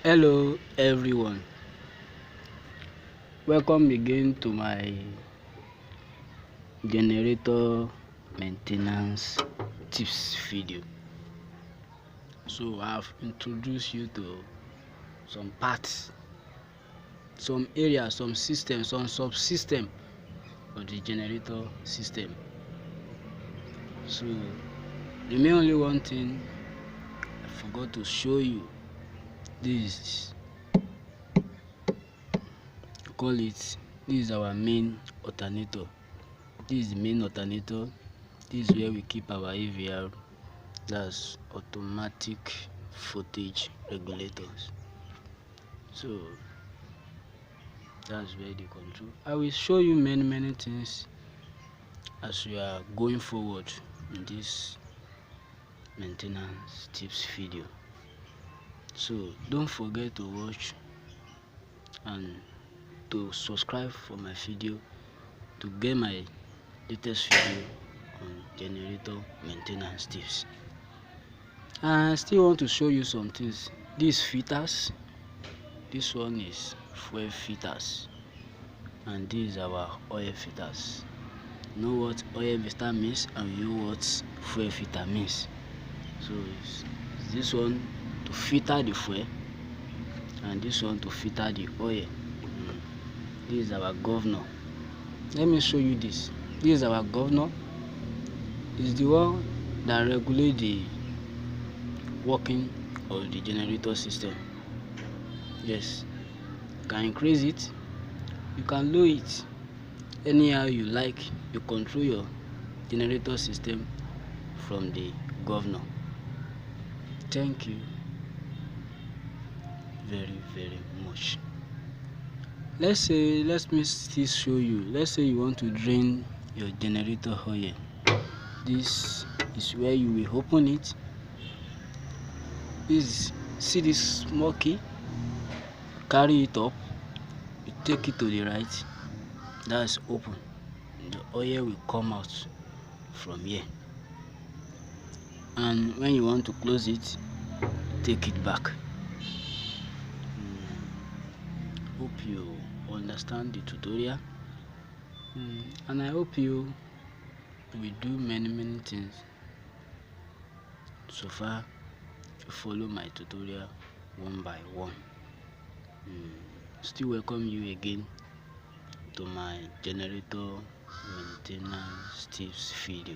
Hello everyone, welcome again to my generator maintenance tips video. So I've introduced you to some parts, some areas, some systems, some subsystem of the generator system. So the main only one thing I forgot to show you, this this is our main alternator. This is the main alternator. This is where we keep our AVR, that's automatic voltage regulators. So that's where they control. I will show you many things as we are going forward in this maintenance tips video. So don't forget to watch and to subscribe for my video to get my latest video on generator maintenance tips. I still want to show you some things. These filters, this one is fuel filters, and these are our oil filters. You know what oil filter means, and you know what fuel filter means. So it's this one to filter the fuel, and this one to filter the oil. This is our governor. Let me show you this. This is our governor. It's the one that regulates the working of the generator system. Yes, you can increase it, you can lower it, anyhow you like. You control your generator system from the governor. Thank you very much. Let me still show you. Let's say you want to drain your generator oil. This is where you will open it. See this small key, carry it up, you take it to the right, that's open. The oil will come out from here, and when you want to close it, take it back. Hope you understand the tutorial, and I hope you will do many things. So far you follow my tutorial one by one. Still welcome you again to my generator maintenance tips video.